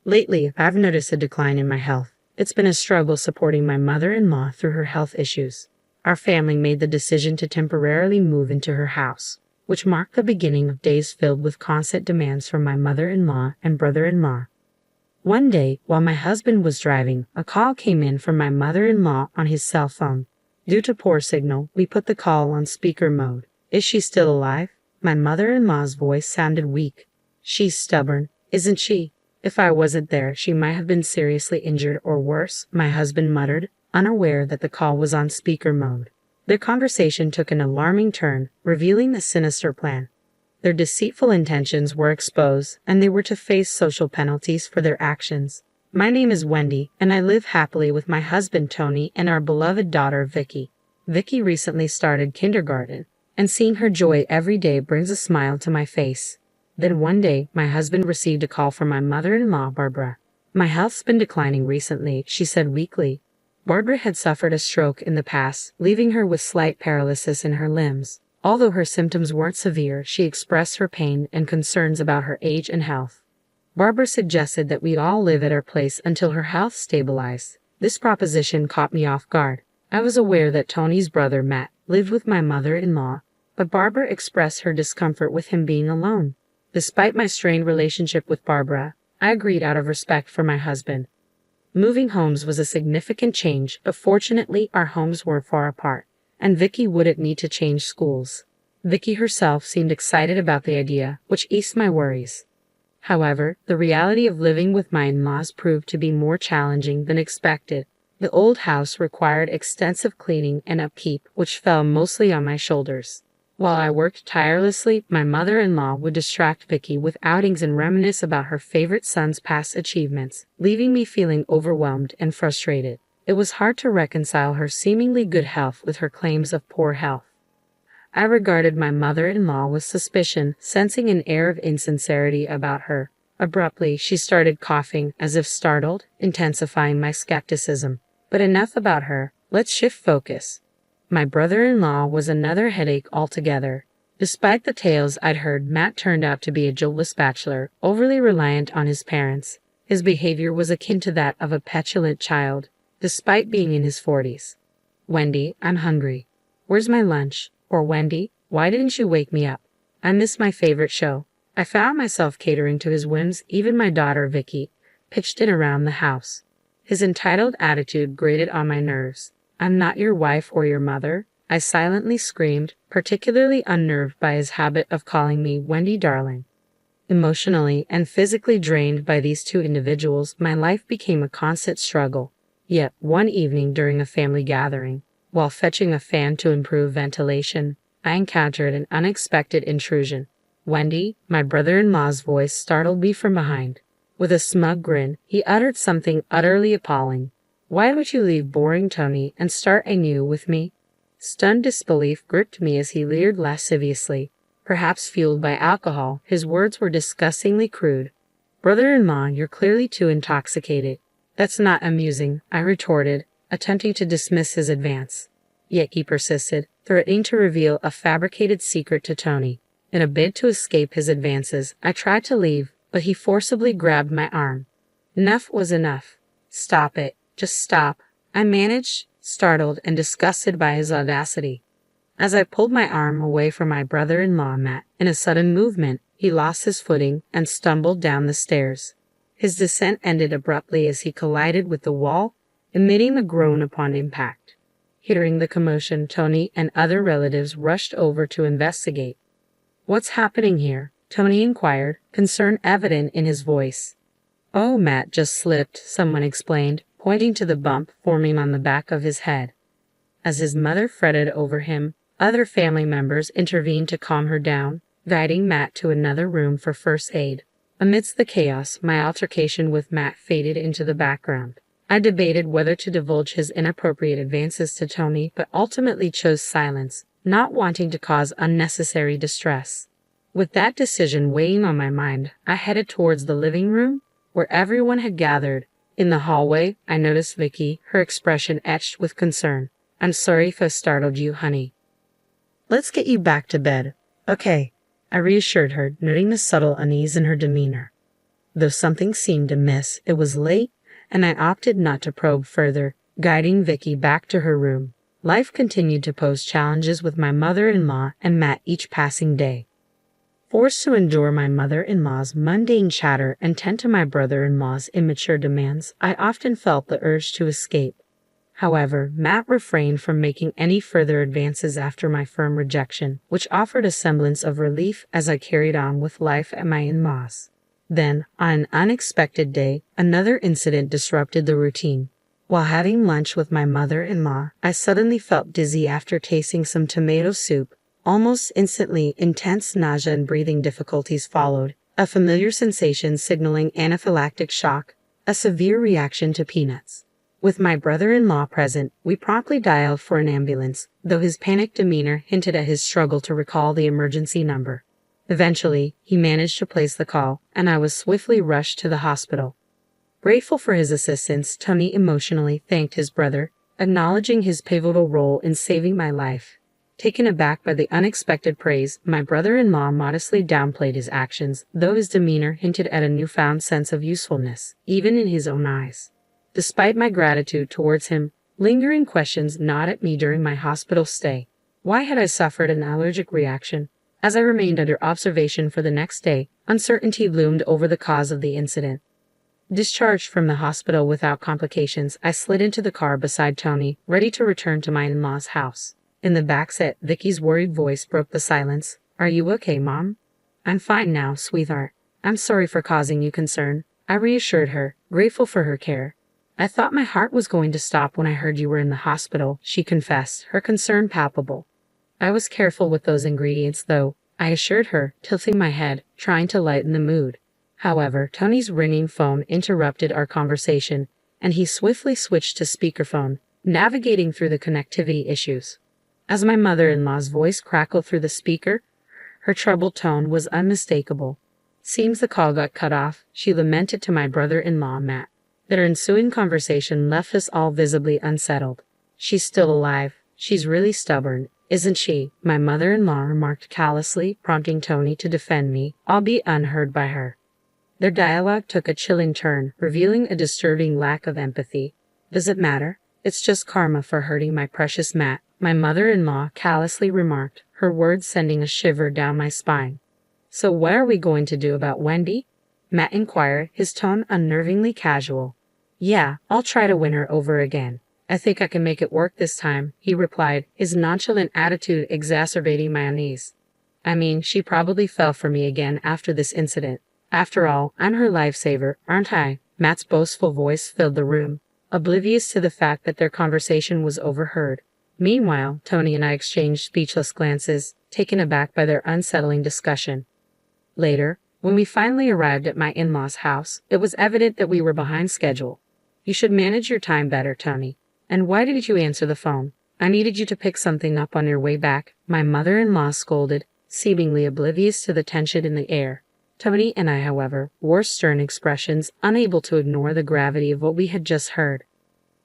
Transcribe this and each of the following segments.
Lately, I've noticed a decline in my health. It's been a struggle supporting my mother-in-law through her health issues. Our family made the decision to temporarily move into her house, which marked the beginning of days filled with constant demands from my mother-in-law and brother-in-law. One day, while my husband was driving, a call came in from my mother-in-law on his cell phone. Due to poor signal, we put the call on speaker mode. Is she still alive? My mother-in-law's voice sounded weak. She's stubborn, isn't she? If I wasn't there, she might have been seriously injured or worse, my husband muttered, unaware that the call was on speaker mode. Their conversation took an alarming turn, revealing the sinister plan. Their deceitful intentions were exposed, and they were to face social penalties for their actions. My name is Wendy, and I live happily with my husband Tony and our beloved daughter Vicky. Vicky recently started kindergarten, and seeing her joy every day brings a smile to my face. Then one day, my husband received a call from my mother-in-law, Barbara. My health's been declining recently, she said weakly. Barbara had suffered a stroke in the past, leaving her with slight paralysis in her limbs. Although her symptoms weren't severe, she expressed her pain and concerns about her age and health. Barbara suggested that we all live at her place until her health stabilized. This proposition caught me off guard. I was aware that Tony's brother, Matt, lived with my mother-in-law, but Barbara expressed her discomfort with him being alone. Despite my strained relationship with Barbara, I agreed out of respect for my husband. Moving homes was a significant change, but fortunately our homes were far apart, and Vicky wouldn't need to change schools. Vicky herself seemed excited about the idea, which eased my worries. However, the reality of living with my in-laws proved to be more challenging than expected. The old house required extensive cleaning and upkeep, which fell mostly on my shoulders. While I worked tirelessly, my mother-in-law would distract Vicky with outings and reminisce about her favorite son's past achievements, leaving me feeling overwhelmed and frustrated. It was hard to reconcile her seemingly good health with her claims of poor health. I regarded my mother-in-law with suspicion, sensing an air of insincerity about her. Abruptly, she started coughing, as if startled, intensifying my skepticism. But enough about her. Let's shift focus. My brother-in-law was another headache altogether. Despite the tales I'd heard, Matt turned out to be a jobless bachelor, overly reliant on his parents. His behavior was akin to that of a petulant child, despite being in his 40s. Wendy, I'm hungry. Where's my lunch? Or Wendy, why didn't you wake me up? I miss my favorite show. I found myself catering to his whims. Even my daughter, Vicky, pitched in around the house. His entitled attitude grated on my nerves. I'm not your wife or your mother, I silently screamed, particularly unnerved by his habit of calling me Wendy darling. Emotionally and physically drained by these two individuals, my life became a constant struggle. Yet, one evening during a family gathering, while fetching a fan to improve ventilation, I encountered an unexpected intrusion. Wendy, my brother-in-law's voice startled me from behind. With a smug grin, he uttered something utterly appalling. Why would you leave boring Tony and start anew with me? Stunned disbelief gripped me as he leered lasciviously. Perhaps fueled by alcohol, his words were disgustingly crude. Brother-in-law, you're clearly too intoxicated. That's not amusing, I retorted, attempting to dismiss his advance. Yet he persisted, threatening to reveal a fabricated secret to Tony. In a bid to escape his advances, I tried to leave, but he forcibly grabbed my arm. Enough was enough. Stop it. Just stop, I managed, startled and disgusted by his audacity. As I pulled my arm away from my brother-in-law, Matt, in a sudden movement, he lost his footing and stumbled down the stairs. His descent ended abruptly as he collided with the wall, emitting a groan upon impact. Hearing the commotion, Tony and other relatives rushed over to investigate. What's happening here? Tony inquired, concern evident in his voice. Oh, Matt just slipped, someone explained, pointing to the bump forming on the back of his head. As his mother fretted over him, other family members intervened to calm her down, guiding Matt to another room for first aid. Amidst the chaos, my altercation with Matt faded into the background. I debated whether to divulge his inappropriate advances to Tony, but ultimately chose silence, not wanting to cause unnecessary distress. With that decision weighing on my mind, I headed towards the living room, where everyone had gathered. In the hallway, I noticed Vicky, her expression etched with concern. I'm sorry if I startled you, honey. Let's get you back to bed. Okay, I reassured her, noting the subtle unease in her demeanor. Though something seemed amiss, it was late, and I opted not to probe further, guiding Vicky back to her room. Life continued to pose challenges with my mother-in-law and Matt each passing day. Forced to endure my mother-in-law's mundane chatter and tend to my brother-in-law's immature demands, I often felt the urge to escape. However, Matt refrained from making any further advances after my firm rejection, which offered a semblance of relief as I carried on with life at my in-laws. Then, on an unexpected day, another incident disrupted the routine. While having lunch with my mother-in-law, I suddenly felt dizzy after tasting some tomato soup. Almost instantly, intense nausea and breathing difficulties followed, a familiar sensation signaling anaphylactic shock, a severe reaction to peanuts. With my brother-in-law present, we promptly dialed for an ambulance, though his panicked demeanor hinted at his struggle to recall the emergency number. Eventually, he managed to place the call, and I was swiftly rushed to the hospital. Grateful for his assistance, Tony emotionally thanked his brother, acknowledging his pivotal role in saving my life. Taken aback by the unexpected praise, my brother-in-law modestly downplayed his actions, though his demeanor hinted at a newfound sense of usefulness, even in his own eyes. Despite my gratitude towards him, lingering questions gnawed at me during my hospital stay. Why had I suffered an allergic reaction? As I remained under observation for the next day, uncertainty loomed over the cause of the incident. Discharged from the hospital without complications, I slid into the car beside Tony, ready to return to my in-laws' house. In the back seat, Vicky's worried voice broke the silence. "Are you okay, Mom?" "I'm fine now, sweetheart. I'm sorry for causing you concern," I reassured her, grateful for her care. "I thought my heart was going to stop when I heard you were in the hospital," she confessed, her concern palpable. "I was careful with those ingredients, though," I assured her, tilting my head, trying to lighten the mood. However, Tony's ringing phone interrupted our conversation, and he swiftly switched to speakerphone, navigating through the connectivity issues. As my mother-in-law's voice crackled through the speaker, her troubled tone was unmistakable. "Seems the call got cut off," she lamented to my brother-in-law, Matt. Their ensuing conversation left us all visibly unsettled. "She's still alive. She's really stubborn, isn't she?" my mother-in-law remarked callously, prompting Tony to defend me, albeit unheard by her. Their dialogue took a chilling turn, revealing a disturbing lack of empathy. "Does it matter? It's just karma for hurting my precious Matt," my mother-in-law callously remarked, her words sending a shiver down my spine. "So what are we going to do about Wendy?" Matt inquired, his tone unnervingly casual. "Yeah, I'll try to win her over again. I think I can make it work this time," he replied, his nonchalant attitude exacerbating my unease. "I mean, she probably fell for me again after this incident. After all, I'm her lifesaver, aren't I?" Matt's boastful voice filled the room, oblivious to the fact that their conversation was overheard. Meanwhile, Tony and I exchanged speechless glances, taken aback by their unsettling discussion. Later, when we finally arrived at my in-laws' house, it was evident that we were behind schedule. "You should manage your time better, Tony. And why didn't you answer the phone? I needed you to pick something up on your way back," my mother-in-law scolded, seemingly oblivious to the tension in the air. Tony and I, however, wore stern expressions, unable to ignore the gravity of what we had just heard.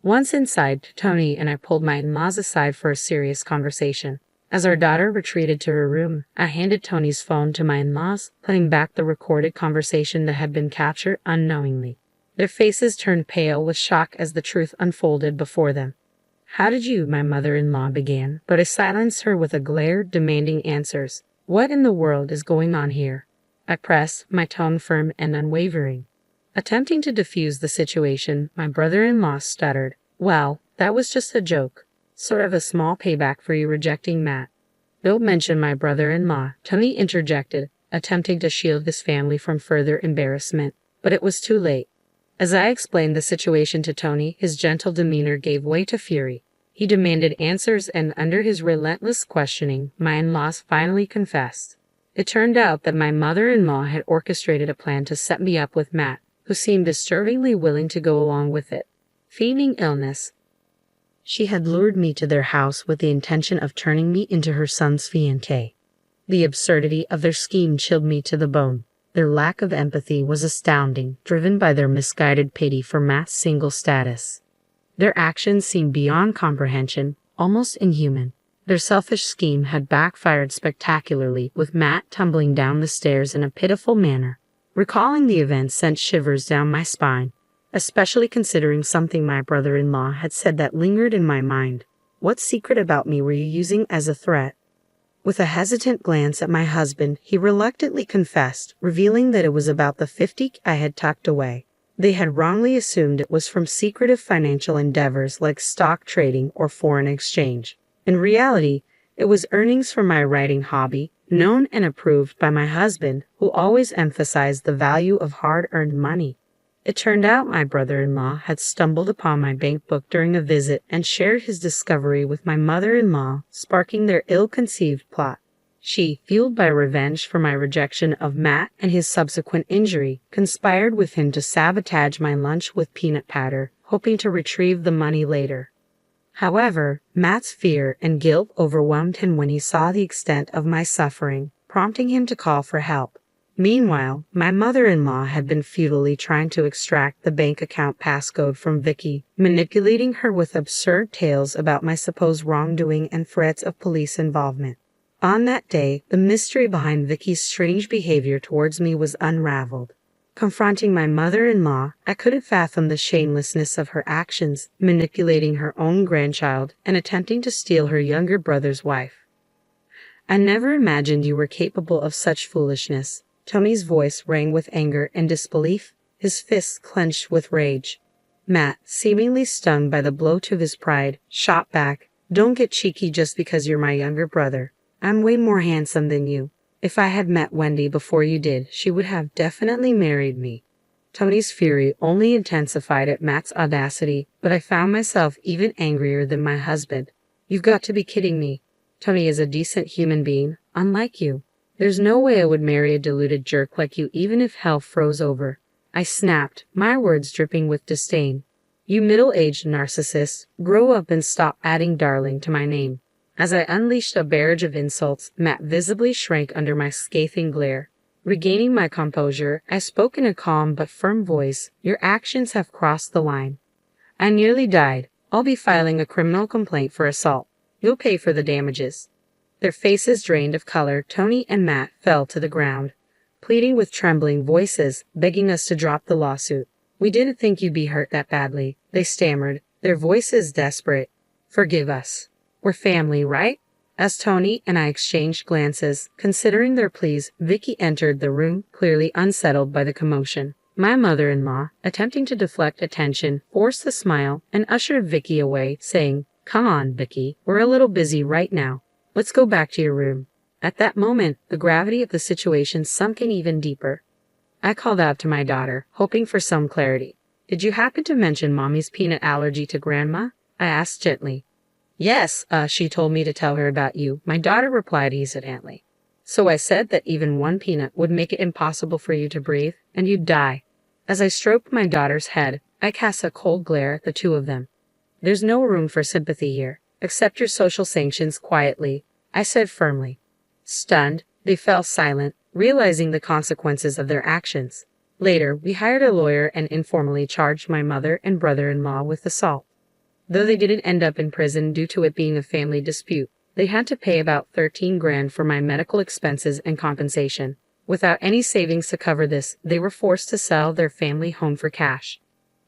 Once inside, Tony and I pulled my in-laws aside for a serious conversation. As our daughter retreated to her room, I handed Tony's phone to my in-laws, playing back the recorded conversation that had been captured unknowingly. Their faces turned pale with shock as the truth unfolded before them. "How did you?" my mother-in-law began, but I silenced her with a glare demanding answers. "What in the world is going on here?" I pressed, my tone firm and unwavering. Attempting to defuse the situation, my brother-in-law stuttered. "Well, that was just a joke. Sort of a small payback for you rejecting Matt." "Don't mention my brother-in-law," Tony interjected, attempting to shield his family from further embarrassment. But it was too late. As I explained the situation to Tony, his gentle demeanor gave way to fury. He demanded answers, and under his relentless questioning, my in-laws finally confessed. It turned out that my mother-in-law had orchestrated a plan to set me up with Matt, who seemed disturbingly willing to go along with it. Feigning illness, she had lured me to their house with the intention of turning me into her son's fiancé. The absurdity of their scheme chilled me to the bone. Their lack of empathy was astounding, driven by their misguided pity for Matt's single status. Their actions seemed beyond comprehension, almost inhuman. Their selfish scheme had backfired spectacularly, with Matt tumbling down the stairs in a pitiful manner. Recalling the event sent shivers down my spine, especially considering something my brother-in-law had said that lingered in my mind. What secret about me were you using as a threat? With a hesitant glance at my husband, he reluctantly confessed, revealing that it was about the 50 I had tucked away. They had wrongly assumed it was from secretive financial endeavors like stock trading or foreign exchange. In reality, it was earnings from my writing hobby, known and approved by my husband, who always emphasized the value of hard-earned money. It turned out my brother-in-law had stumbled upon my bank book during a visit and shared his discovery with my mother-in-law, sparking their ill-conceived plot. She, fueled by revenge for my rejection of Matt and his subsequent injury, conspired with him to sabotage my lunch with peanut patter, hoping to retrieve the money later. However, Matt's fear and guilt overwhelmed him when he saw the extent of my suffering, prompting him to call for help. Meanwhile, my mother-in-law had been futilely trying to extract the bank account passcode from Vicky, manipulating her with absurd tales about my supposed wrongdoing and threats of police involvement. On that day, the mystery behind Vicky's strange behavior towards me was unraveled. Confronting my mother-in-law, I couldn't fathom the shamelessness of her actions, manipulating her own grandchild and attempting to steal her younger brother's wife. I never imagined you were capable of such foolishness. Tony's voice rang with anger and disbelief, his fists clenched with rage. Matt, seemingly stung by the blow to his pride, shot back, "Don't get cheeky just because you're my younger brother. I'm way more handsome than you. If I had met Wendy before you did, she would have definitely married me." Tony's fury only intensified at Matt's audacity, but I found myself even angrier than my husband. "You've got to be kidding me. Tony is a decent human being, unlike you. There's no way I would marry a deluded jerk like you even if hell froze over." I snapped, my words dripping with disdain. "You middle-aged narcissist, grow up and stop adding darling to my name." As I unleashed a barrage of insults, Matt visibly shrank under my scathing glare. Regaining my composure, I spoke in a calm but firm voice. "Your actions have crossed the line. I nearly died. I'll be filing a criminal complaint for assault. You'll pay for the damages." Their faces drained of color, Tony and Matt fell to the ground, pleading with trembling voices, begging us to drop the lawsuit. "We didn't think you'd be hurt that badly," they stammered, their voices desperate. "Forgive us. We're family, right?" As Tony and I exchanged glances, considering their pleas, Vicky entered the room, clearly unsettled by the commotion. My mother-in-law, attempting to deflect attention, forced a smile and ushered Vicky away, saying, "Come on, Vicky, we're a little busy right now. Let's go back to your room." At that moment, the gravity of the situation sunk in even deeper. I called out to my daughter, hoping for some clarity. "Did you happen to mention Mommy's peanut allergy to Grandma?" I asked gently. "Yes, she told me to tell her about you," my daughter replied hesitantly. "So I said that even one peanut would make it impossible for you to breathe, and you'd die." As I stroked my daughter's head, I cast a cold glare at the two of them. "There's no room for sympathy here. Accept your social sanctions quietly," I said firmly. Stunned, they fell silent, realizing the consequences of their actions. Later, we hired a lawyer and informally charged my mother and brother-in-law with assault. Though they didn't end up in prison due to it being a family dispute, they had to pay about 13 grand for my medical expenses and compensation. Without any savings to cover this, they were forced to sell their family home for cash.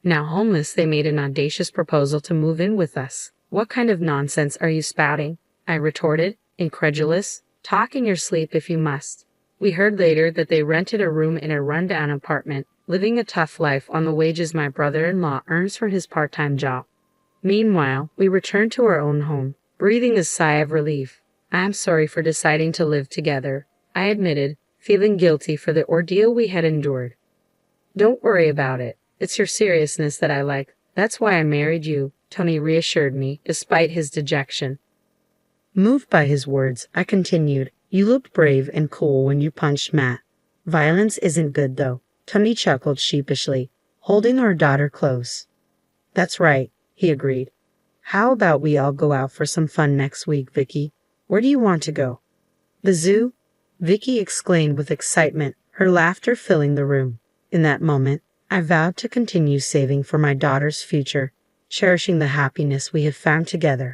Now homeless, they made an audacious proposal to move in with us. "What kind of nonsense are you spouting?" I retorted, incredulous. "Talk in your sleep if you must." We heard later that they rented a room in a rundown apartment, living a tough life on the wages my brother-in-law earns from his part-time job. Meanwhile, we returned to our own home, breathing a sigh of relief. "I'm sorry for deciding to live together," I admitted, feeling guilty for the ordeal we had endured. "Don't worry about it. It's your seriousness that I like. That's why I married you," Tony reassured me, despite his dejection. Moved by his words, I continued, "You looked brave and cool when you punched Matt. Violence isn't good, though." Tony chuckled sheepishly, holding our daughter close. "That's right," he agreed. "How about we all go out for some fun next week, Vicky? Where do you want to go?" "The zoo?" Vicky exclaimed with excitement, her laughter filling the room. In that moment, I vowed to continue saving for my daughter's future, cherishing the happiness we had found together.